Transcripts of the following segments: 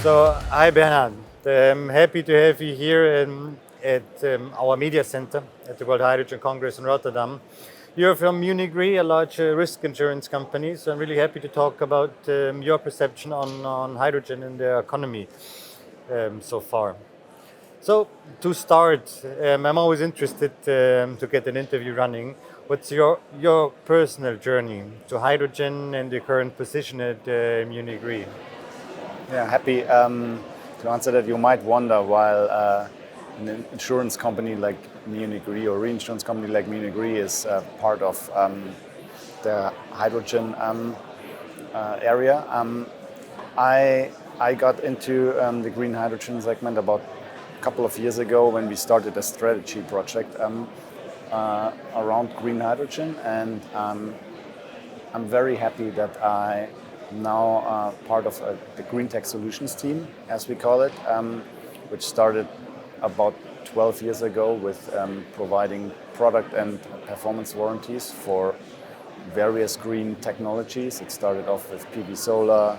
Hi Bernhard, I'm happy to have you here at our media center at the World Hydrogen Congress in Rotterdam. You're from MunichRe, a large risk insurance company, so I'm really happy to talk about your perception on hydrogen in the economy so far. So to start, I'm always interested to get an interview running. What's your personal journey to hydrogen and the current position at MunichRe? Yeah, happy to answer that. You might wonder why an insurance company like MunichRe or reinsurance company like MunichRe is part of the hydrogen area. I got into the green hydrogen segment about a couple of years ago when we started a strategy project around green hydrogen, and I'm very happy that I now part of the Green Tech Solutions team, as we call it, which started about 12 years ago with providing product and performance warranties for various green technologies. It started off with PV solar,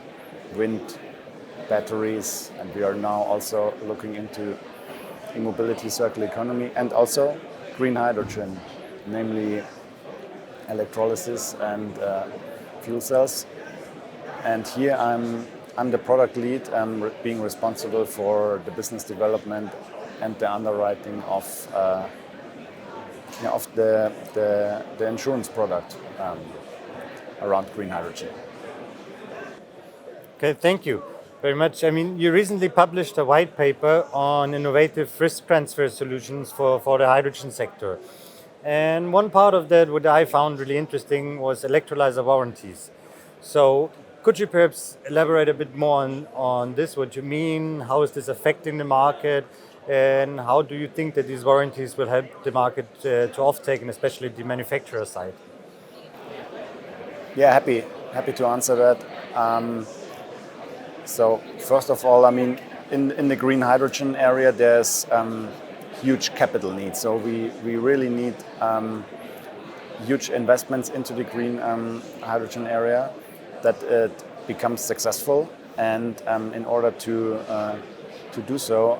wind, batteries, and we are now also looking into e-mobility, circular economy, and also green hydrogen, namely electrolysis and fuel cells. And here I'm the product lead, being responsible for the business development and the underwriting of the insurance product around green hydrogen. Okay, thank you very much. I mean, you recently published a white paper on innovative risk transfer solutions for the hydrogen sector. And one part of that, what I found really interesting, was electrolyzer warranties. So could you perhaps elaborate a bit more on this, what you mean, how is this affecting the market, and how do you think that these warranties will help the market to offtake, and especially the manufacturer side? Yeah, happy to answer that. So first of all, I mean, in the green hydrogen area, there's huge capital needs. So we really need huge investments into the green hydrogen area, that it becomes successful. And in order to do so,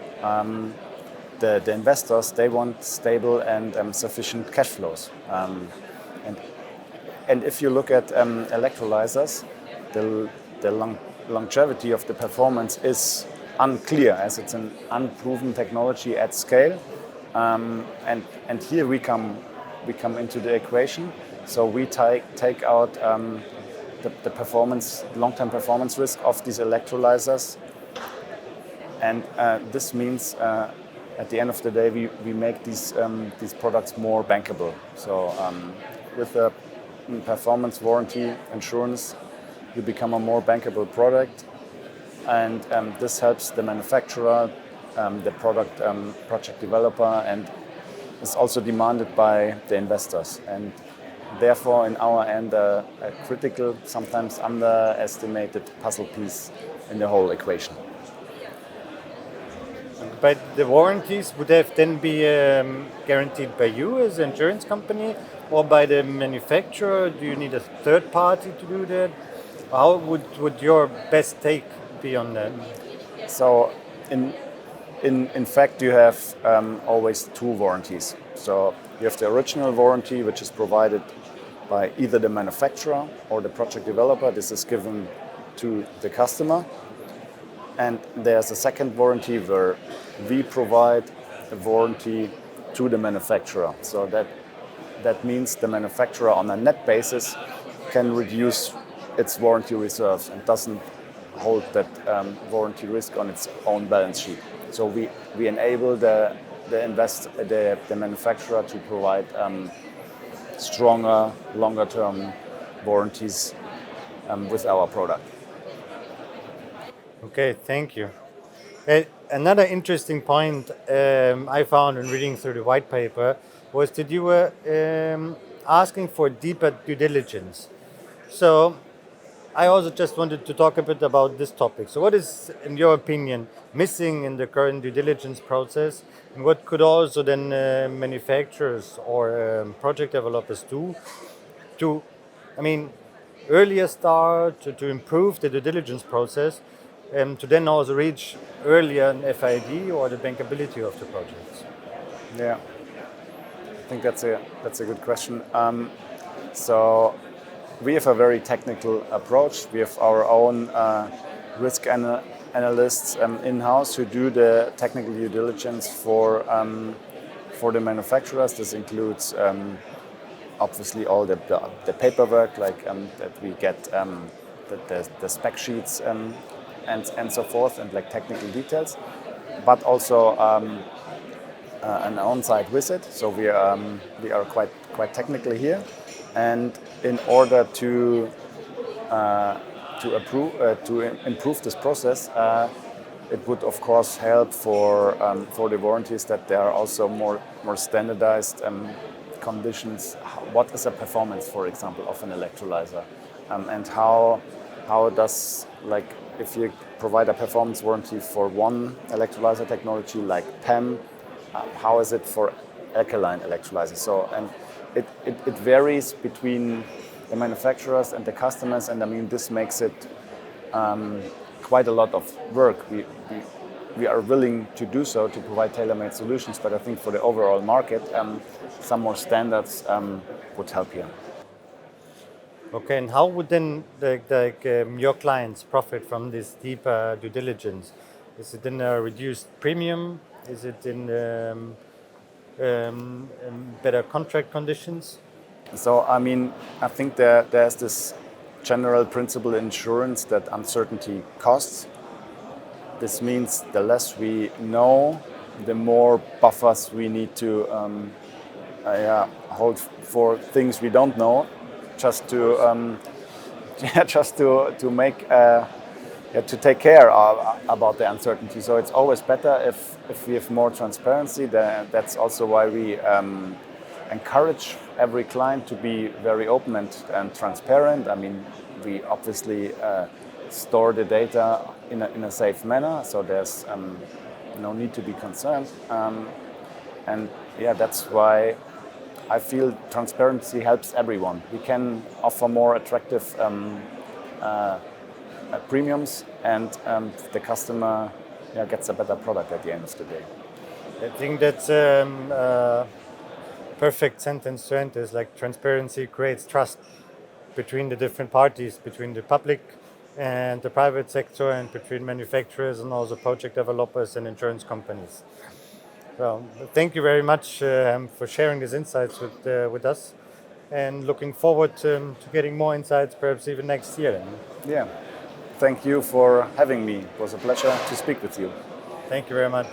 the investors, they want stable and sufficient cash flows. And if you look at electrolyzers, the longevity of the performance is unclear, as it's an unproven technology at scale. And here we come into the equation. So we take out the performance, long-term performance risk of these electrolyzers, and this means at the end of the day we make these products more bankable. So with a performance warranty insurance, you become a more bankable product, and this helps the manufacturer, the project developer, and is also demanded by the investors. And therefore, in our end, a critical, sometimes underestimated puzzle piece in the whole equation. But the warranties would have then be guaranteed by you as an insurance company or by the manufacturer? Do you need a third party to do that? How would your best take be on that? So in fact, you have always two warranties. So you have the original warranty, which is provided by either the manufacturer or the project developer. This is given to the customer. And there's a second warranty where we provide a warranty to the manufacturer. So that means the manufacturer on a net basis can reduce its warranty reserve and doesn't hold that warranty risk on its own balance sheet. So we enable the manufacturer to provide stronger, longer-term warranties with our product. Okay, thank you. Another interesting point I found in reading through the white paper was that you were asking for deeper due diligence. So I also just wanted to talk a bit about this topic. So what is, in your opinion, missing in the current due diligence process, and what could also then manufacturers or project developers do to, I mean, earlier start to improve the due diligence process, to then also reach earlier an FID or the bankability of the projects? Yeah, I think that's a good question. So we have a very technical approach. We have our own risk analysts in-house who do the technical due diligence for the manufacturers. This includes obviously all the paperwork, like that we get the spec sheets and so forth, and like technical details, but also an on-site visit. So we are quite technical here, and in order to improve this process, it would of course help for the warranties that there are also more standardized conditions. What is a performance, for example, of an electrolyzer, and how does, like, if you provide a performance warranty for one electrolyzer technology like PEM, how is it for alkaline electrolyzers? So, and it varies between the manufacturers and the customers, and I mean this makes it quite a lot of work. We are willing to do so, to provide tailor-made solutions, but I think for the overall market, some more standards would help here. Okay, and how would then your clients profit from this deeper due diligence? Is it in a reduced premium? Is it in better contract conditions? So, I mean, I think there's this general principle in insurance that uncertainty costs. This means the less we know, the more buffers we need to hold for things we don't know, just to make to take care about the uncertainty. So it's always better if we have more transparency. That's also why we encourage every client to be very open and transparent. I mean, we obviously store the data in a safe manner, so there's no need to be concerned. And yeah, that's why I feel transparency helps everyone. We can offer more attractive premiums, and the customer gets a better product at the end of the day. I think that's perfect sentence to end is like transparency creates trust between the different parties, between the public and the private sector, and between manufacturers and also project developers and insurance companies. So thank you very much for sharing these insights with us, and looking forward to getting more insights perhaps even next year. Yeah, thank you for having me. It was a pleasure to speak with you. Thank you very much.